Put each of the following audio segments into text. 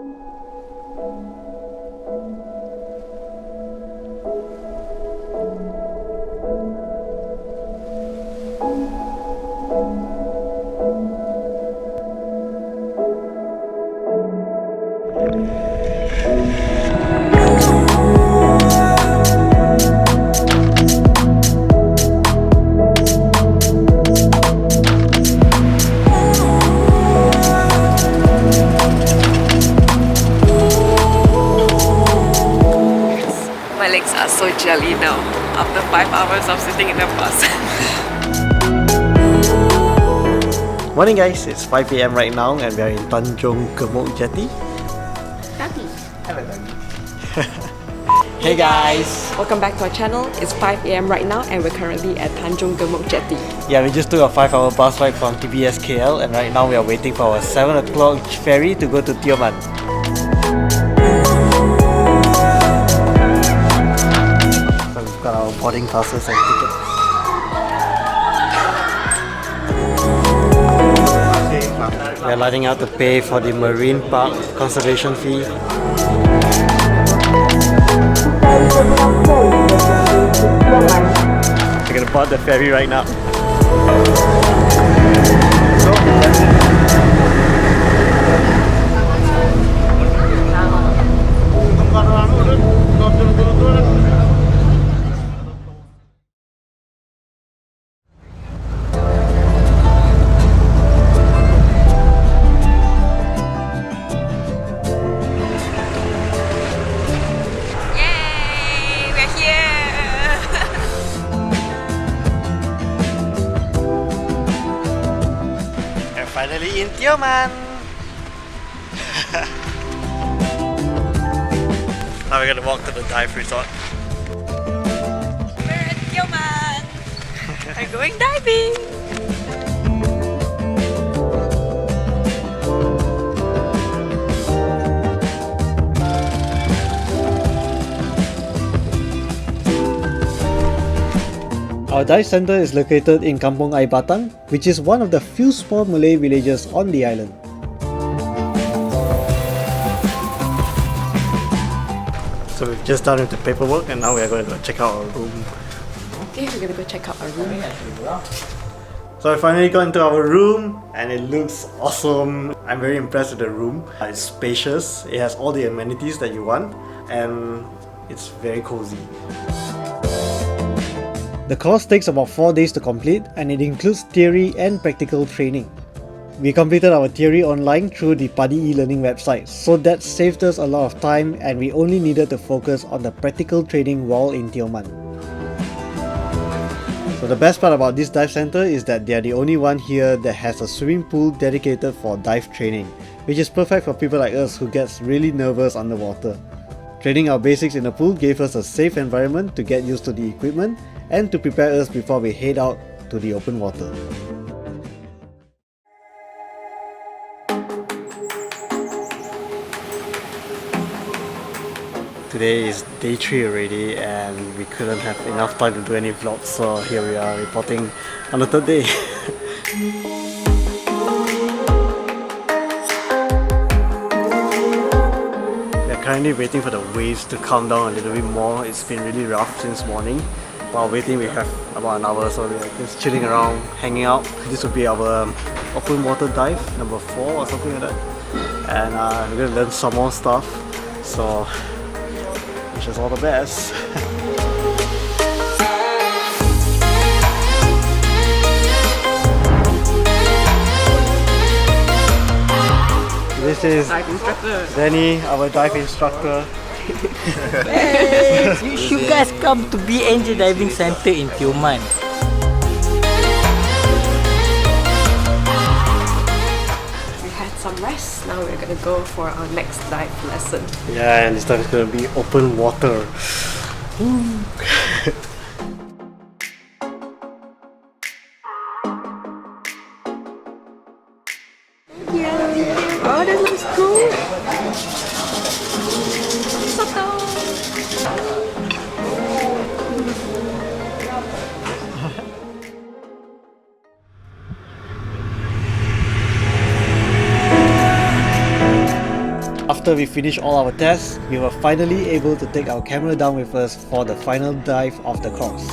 My legs are so jelly now after 5 hours of sitting in the bus. Morning guys, it's 5 AM right now and we are in Tanjung, Gemok, Jetty. Hello Doggy. Hey guys! Welcome back to our channel. It's 5 AM right now and we're currently at Tanjung, Gemok, Jetty. Yeah, we just took a 5-hour bus ride from TBS KL and right now we are waiting for our 7 o'clock ferry to go to Tioman. So we've got our boarding passes and tickets. We are lining out to pay for the marine park conservation fee. We're gonna board the ferry right now. Finally in Tioman! Now we're gonna walk to the dive resort. We're at Tioman! We're going diving! Our dive center is located in Kampung Air Batang, which is one of the few small Malay villages on the island. So we've just done with the paperwork and now we are going to go check out our room. Okay, we're gonna go check out our room. So I finally got into our room and it looks awesome. I'm very impressed with the room. It's spacious, it has all the amenities that you want and it's very cozy. The course takes about 4 days to complete and it includes theory and practical training. We completed our theory online through the PADI e-learning website, so that saved us a lot of time and we only needed to focus on the practical training while in Tioman. So the best part about this dive center is that they are the only one here that has a swimming pool dedicated for dive training, which is perfect for people like us who gets really nervous underwater. Training our basics in the pool gave us a safe environment to get used to the equipment and to prepare us before we head out to the open water. Today is day 3 already and we couldn't have enough time to do any vlogs, so here we are reporting on the 3rd day. We are currently waiting for the waves to calm down a little bit more. It's been really rough since morning. While waiting, we have about an hour, so we're just chilling around, hanging out. This will be our open water dive, number 4 or something like that. And we're going to learn some more stuff, so wish us all the best. This is Danny, our dive instructor. You should guys come to BNJ Diving Center in Tioman. We had some rest, now we're gonna go for our next dive lesson. Yeah, and this time it's gonna be open water. Oh, that looks cool! after we finished all our tests, we were finally able to take our camera down with us for the final dive of the course.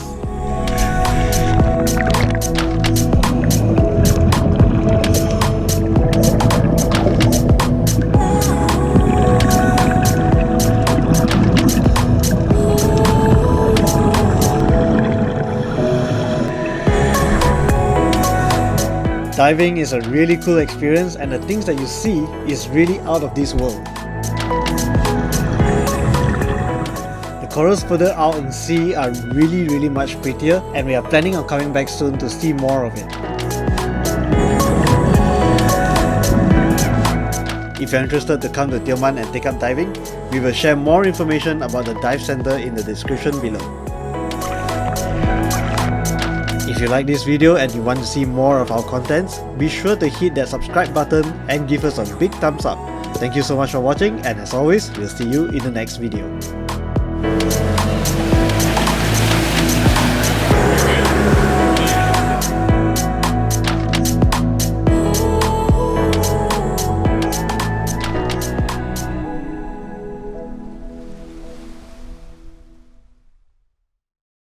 Diving is a really cool experience, and the things that you see is really out of this world. The corals further out in sea are really much prettier, and we are planning on coming back soon to see more of it. If you're interested to come to Tioman and take up diving, we will share more information about the dive center in the description below. If you like this video and you want to see more of our contents, be sure to hit that subscribe button and give us a big thumbs up. Thank you so much for watching, and as always, we'll see you in the next video.